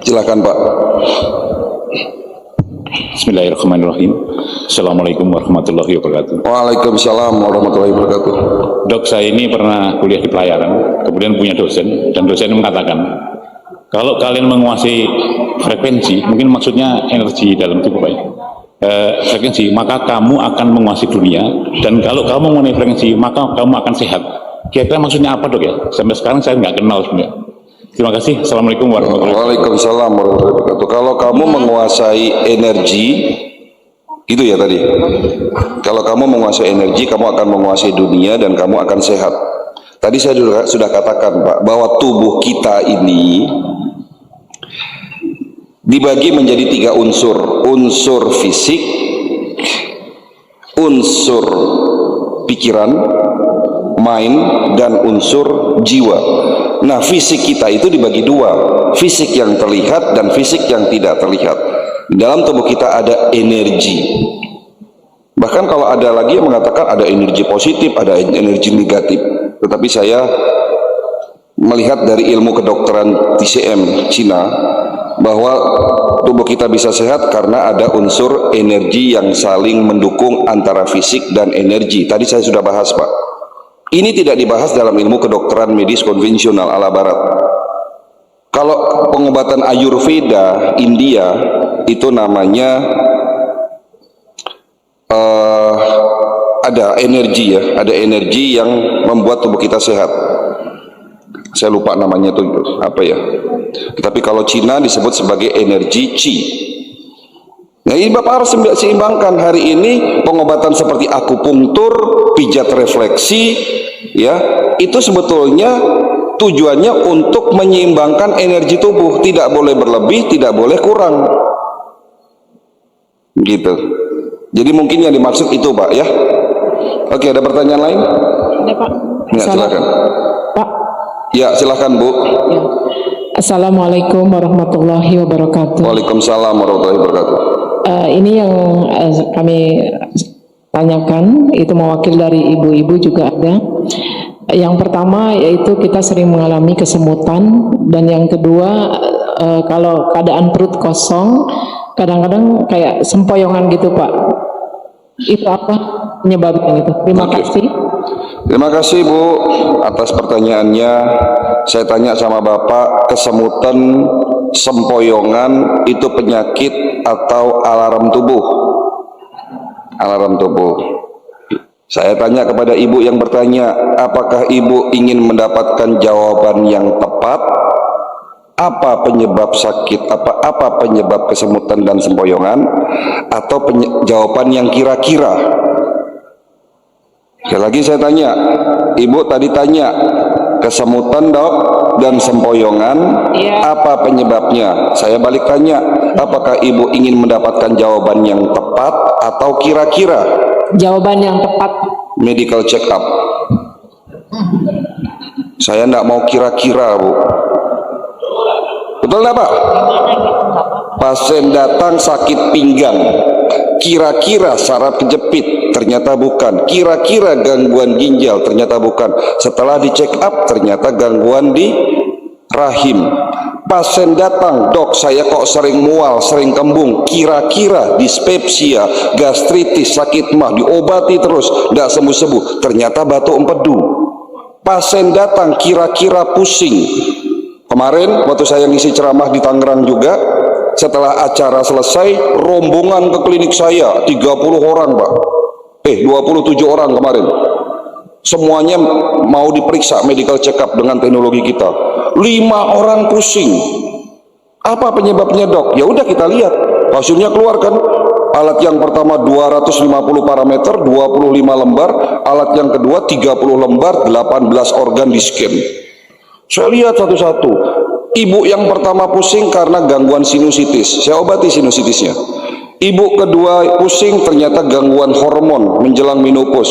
Silakan Pak. Bismillahirrahmanirrahim. Assalamualaikum warahmatullahi wabarakatuh. Waalaikumsalam warahmatullahi wabarakatuh. Dok, saya ini pernah kuliah di pelayaran, kemudian punya dosen, dan dosen mengatakan, kalau kalian menguasai frekuensi, mungkin maksudnya energi dalam tubuh Pak, frekuensi, maka kamu akan menguasai dunia, dan kalau kamu menguasai frekuensi, maka kamu akan sehat. Kira-kira maksudnya apa dok ya? Sampai sekarang saya nggak kenal sebenarnya. Terima kasih. Assalamualaikum warahmatullahi wabarakatuh. Waalaikumsalam warahmatullahi wabarakatuh. Kalau kamu menguasai energi, gitu ya tadi. Kalau kamu menguasai energi, kamu akan menguasai dunia dan kamu akan sehat. Tadi saya sudah katakan Pak, bahwa tubuh kita ini dibagi menjadi 3 unsur. Unsur fisik, unsur pikiran, mind, dan unsur jiwa. Nah, fisik kita itu dibagi 2, fisik yang terlihat dan fisik yang tidak terlihat. Di dalam tubuh kita ada energi. Bahkan kalau ada lagi yang mengatakan ada energi positif, ada energi negatif. Tetapi saya melihat dari ilmu kedokteran TCM Cina, bahwa tubuh kita bisa sehat karena ada unsur energi yang saling mendukung antara fisik dan energi. Tadi saya sudah bahas Pak. Ini tidak dibahas dalam ilmu kedokteran medis konvensional ala barat. Kalau pengobatan Ayurveda India itu namanya ada energi ya, ada energi yang membuat tubuh kita sehat. Saya lupa namanya itu apa ya. Tapi kalau Cina disebut sebagai energi Qi. Nah, ini Bapak harus seimbangkan. Hari ini pengobatan seperti akupunktur, pijat refleksi, ya, itu sebetulnya tujuannya untuk menyeimbangkan energi tubuh. Tidak boleh berlebih, tidak boleh kurang. Gitu. Jadi mungkin yang dimaksud itu Pak ya. Oke, ada pertanyaan lain? Ada Pak. Ya, silakan. Pak. Ya, silakan Bu. Ya. Assalamualaikum warahmatullahi wabarakatuh. Waalaikumsalam warahmatullahi wabarakatuh. Ini yang kami tanyakan, itu mewakil dari ibu-ibu juga ada. Yang pertama yaitu kita sering mengalami kesemutan, dan yang kedua kalau keadaan perut kosong kadang-kadang kayak sempoyongan gitu Pak. Itu apa penyebabnya gitu? Terima kasih. Terima kasih Bu atas pertanyaannya. Saya tanya sama Bapak, kesemutan, sempoyongan itu penyakit atau alarm tubuh? Alarm tubuh. Saya tanya kepada ibu yang bertanya, apakah ibu ingin mendapatkan jawaban yang tepat? Apa penyebab sakit? Apa penyebab kesemutan dan sempoyongan? Atau jawaban yang kira-kira? Sekali lagi saya tanya, ibu tadi tanya kesemutan dok dan sempoyongan, apa penyebabnya? Saya balik tanya, apakah ibu ingin mendapatkan jawaban yang tepat atau kira-kira? Jawaban yang tepat. Medical check up. Saya tidak mau kira-kira Bu. Betul tidak Pak? Pasien datang sakit pinggang, kira-kira saraf kejepit, ternyata bukan. Kira-kira gangguan ginjal, ternyata bukan. Setelah di check up, ternyata gangguan di rahim. Pasien datang, dok saya kok sering mual, sering kembung, kira-kira dispepsia, gastritis, sakit mah, diobati terus, tidak sembuh-sembuh, ternyata batu empedu. Pasien datang, kira-kira pusing. Kemarin waktu saya ngisi ceramah di Tangerang juga, setelah acara selesai, rombongan ke klinik saya, 30 orang Pak. 27 orang kemarin. Semuanya mau diperiksa medical check up dengan teknologi kita. 5 orang pusing. Apa penyebabnya dok? Ya udah kita lihat. Hasilnya keluar kan. Alat yang pertama 250 parameter, 25 lembar. Alat yang kedua 30 lembar, 18 organ di scan. Saya lihat satu-satu. Ibu yang pertama pusing karena gangguan sinusitis. Saya obati sinusitisnya. Ibu kedua pusing ternyata gangguan hormon menjelang menopause.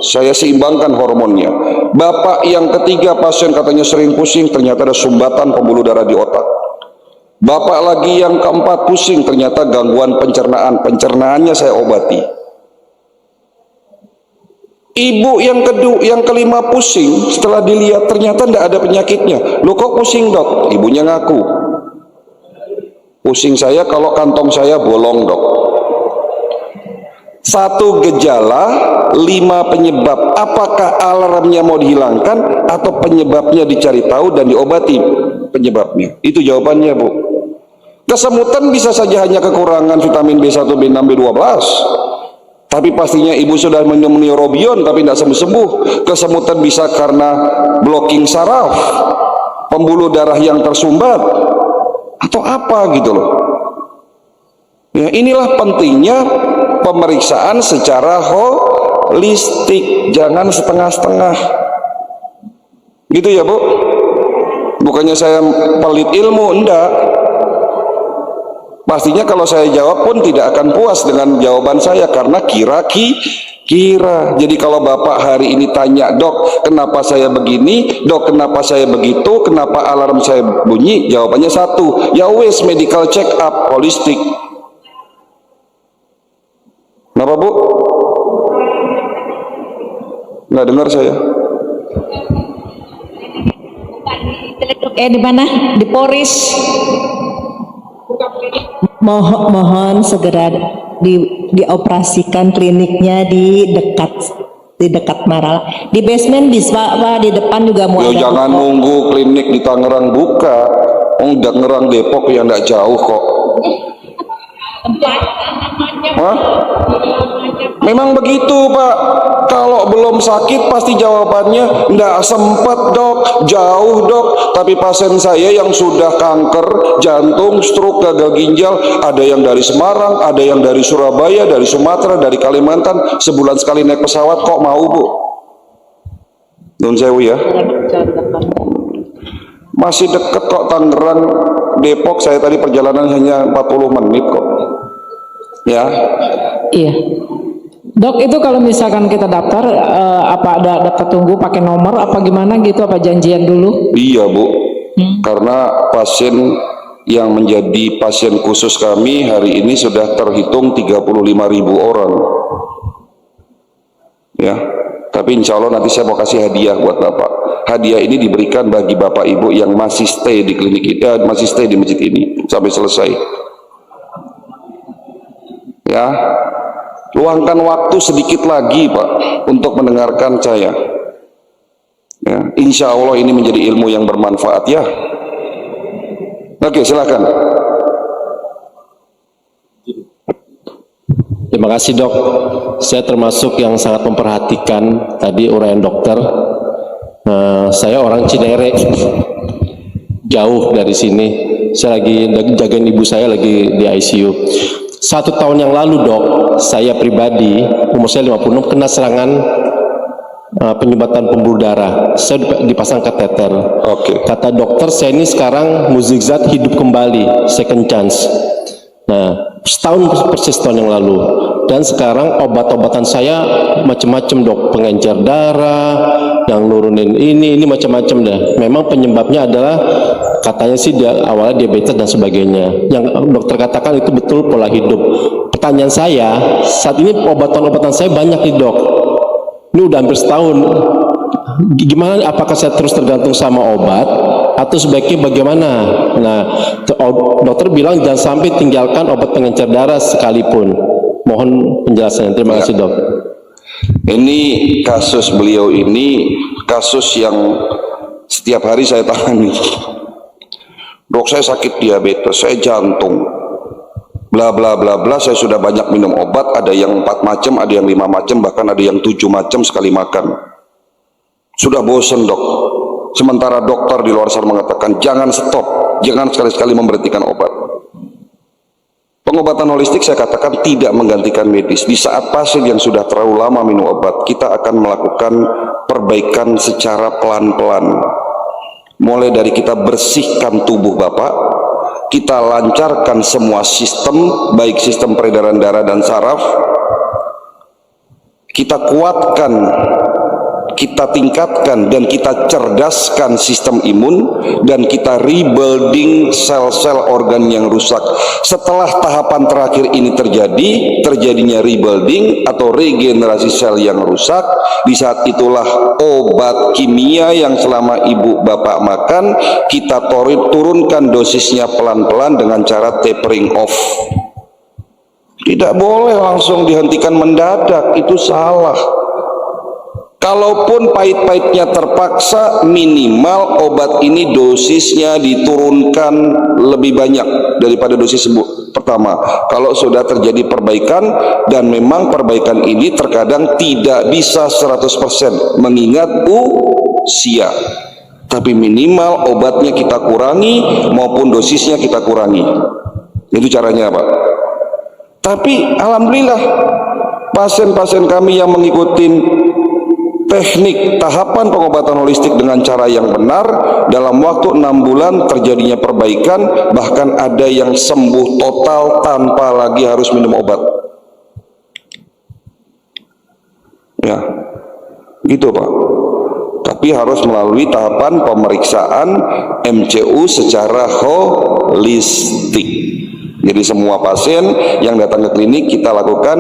Saya seimbangkan hormonnya. Bapak yang ketiga pasien katanya sering pusing, ternyata ada sumbatan pembuluh darah di otak. Bapak lagi yang keempat pusing, ternyata gangguan pencernaan. Pencernaannya saya obati. Ibu yang kelima pusing, setelah dilihat ternyata tidak ada penyakitnya. Loh kok pusing dok? Ibunya ngaku, Pusing saya kalau kantong saya bolong, Dok. 1 gejala, 5 penyebab. Apakah alarmnya mau dihilangkan atau penyebabnya dicari tahu dan diobati penyebabnya? Itu jawabannya, Bu. Kesemutan bisa saja hanya kekurangan vitamin B1, B6, B12. Tapi pastinya ibu sudah minum neurobion tapi tidak sembuh-sembuh. Kesemutan bisa karena blocking saraf, pembuluh darah yang tersumbat, atau apa gitu loh. Ya, inilah pentingnya pemeriksaan secara holistik, jangan setengah-setengah. Gitu ya, Bu? Bukannya saya pelit ilmu, enggak. Pastinya kalau saya jawab pun tidak akan puas dengan jawaban saya karena kira-kira. Jadi kalau Bapak hari ini tanya, Dok, kenapa saya begini? Dok, kenapa saya begitu? Kenapa alarm saya bunyi? Jawabannya satu, ya wes, medical check up holistik. Kenapa, Bu? Nggak dengar saya. Di mana? Di Poris. Mohon segera dioperasikan kliniknya di dekat Marala. Di basement bisa Pak, di depan juga mau Yo, ada. jangan nunggu klinik di Tangerang buka. Tangerang Depok yang nggak jauh kok. Hah? Memang begitu, Pak. Kalau belum sakit pasti jawabannya nggak sempat, Dok, jauh, Dok. Tapi pasien saya yang sudah kanker, jantung, stroke, gagal ginjal, ada yang dari Semarang, ada yang dari Surabaya, dari Sumatera, dari Kalimantan, sebulan sekali naik pesawat kok mau, Bu? Nun sewu ya. Masih deket kok Tangerang, Depok. Saya tadi perjalanan hanya 40 menit kok. Ya. Iya. Dok, itu kalau misalkan kita daftar, apa ada daftar tunggu pakai nomor apa gimana gitu, apa janjian dulu? Iya, Bu. Karena pasien yang menjadi pasien khusus kami hari ini sudah terhitung 35.000 orang. Ya. Tapi insya Allah nanti saya mau kasih hadiah buat Bapak. Hadiah ini diberikan bagi Bapak Ibu yang masih stay di klinik kita, masih stay di masjid ini sampai selesai. Ya. Luangkan waktu sedikit lagi, Pak, untuk mendengarkan saya. Ya, insya Allah ini menjadi ilmu yang bermanfaat ya. Oke, silakan. Terima kasih, Dok. Saya termasuk yang sangat memperhatikan tadi uraian dokter. Saya orang Cinere, jauh dari sini. Saya lagi jagain ibu saya lagi di ICU. 1 tahun yang lalu, Dok, saya pribadi, umur saya 56, kena serangan penyumbatan pembuluh darah. Saya dipasang kateter. Oke. Kata dokter, saya ini sekarang mukjizat hidup kembali, second chance. Nah, persis tahun yang lalu. Dan sekarang obat-obatan saya macam-macam, Dok, pengencer darah, yang nurunin ini macam-macam dah. Memang penyebabnya adalah katanya sih awalnya diabetes dan sebagainya. Yang dokter katakan itu betul pola hidup. Pertanyaan saya, saat ini obatan-obatan saya banyak nih, Dok. Ini udah hampir setahun. Gimana? Apakah saya terus tergantung sama obat atau sebaiknya bagaimana? Nah, dokter bilang jangan sampai tinggalkan obat pengencer darah sekalipun. Mohon penjelasannya. Terima kasih, Dok. Ini kasus beliau ini kasus yang setiap hari saya tangani. Dok, saya sakit diabetes, saya jantung, bla bla bla bla. Saya sudah banyak minum obat, ada yang 4 macam, ada yang 5 macam, bahkan ada yang 7 macam sekali makan. Sudah bosen, Dok. Sementara dokter di luar sana mengatakan jangan stop, jangan sekali-sekali memberhentikan obat. Pengobatan holistik saya katakan tidak menggantikan medis. Di saat pasien yang sudah terlalu lama minum obat, kita akan melakukan perbaikan secara pelan-pelan. Mulai dari kita bersihkan tubuh Bapak, kita lancarkan semua sistem, baik sistem peredaran darah dan saraf, kita kuatkan kita tingkatkan dan kita cerdaskan sistem imun, dan kita rebuilding sel-sel organ yang rusak. Setelah tahapan terakhir ini terjadinya rebuilding atau regenerasi sel yang rusak, di saat itulah obat kimia yang selama ibu bapak makan kita turunkan dosisnya pelan-pelan dengan cara tapering off. Tidak boleh langsung dihentikan mendadak, itu salah. Kalaupun pahit-pahitnya terpaksa, minimal obat ini dosisnya diturunkan lebih banyak daripada dosis pertama. Kalau sudah terjadi perbaikan, dan memang perbaikan ini terkadang tidak bisa 100% mengingat usia, tapi minimal obatnya kita kurangi maupun dosisnya kita kurangi. Itu caranya, Pak. Tapi alhamdulillah pasien-pasien kami yang mengikuti teknik tahapan pengobatan holistik dengan cara yang benar, dalam waktu 6 bulan terjadinya perbaikan, bahkan ada yang sembuh total tanpa lagi harus minum obat. Ya, gitu Pak. Tapi harus melalui tahapan pemeriksaan MCU secara holistik. Jadi semua pasien yang datang ke klinik kita lakukan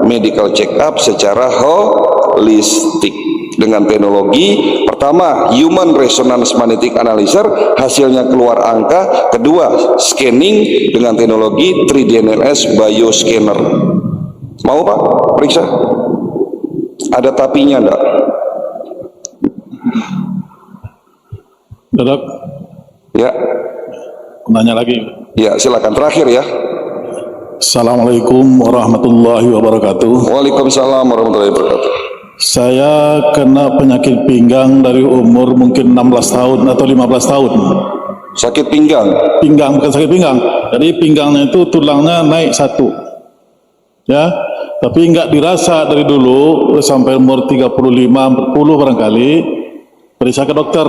medical check up secara holistik dengan teknologi pertama human resonance magnetic analyzer, hasilnya keluar angka. Kedua, scanning dengan teknologi 3DNS bioscanner. Mau Pak periksa? Ada tapinya enggak? Dok, Ya, nanya lagi. ya silakan terakhir ya. Assalamualaikum warahmatullahi wabarakatuh. Waalaikumsalam warahmatullahi wabarakatuh. Saya kena penyakit pinggang dari umur mungkin 16 tahun atau 15 tahun. Sakit pinggang. Pinggang, bukan sakit pinggang. Jadi pinggangnya itu tulangnya naik satu. Ya, tapi nggak dirasa dari dulu sampai umur 35, 40 barangkali. Periksa ke dokter.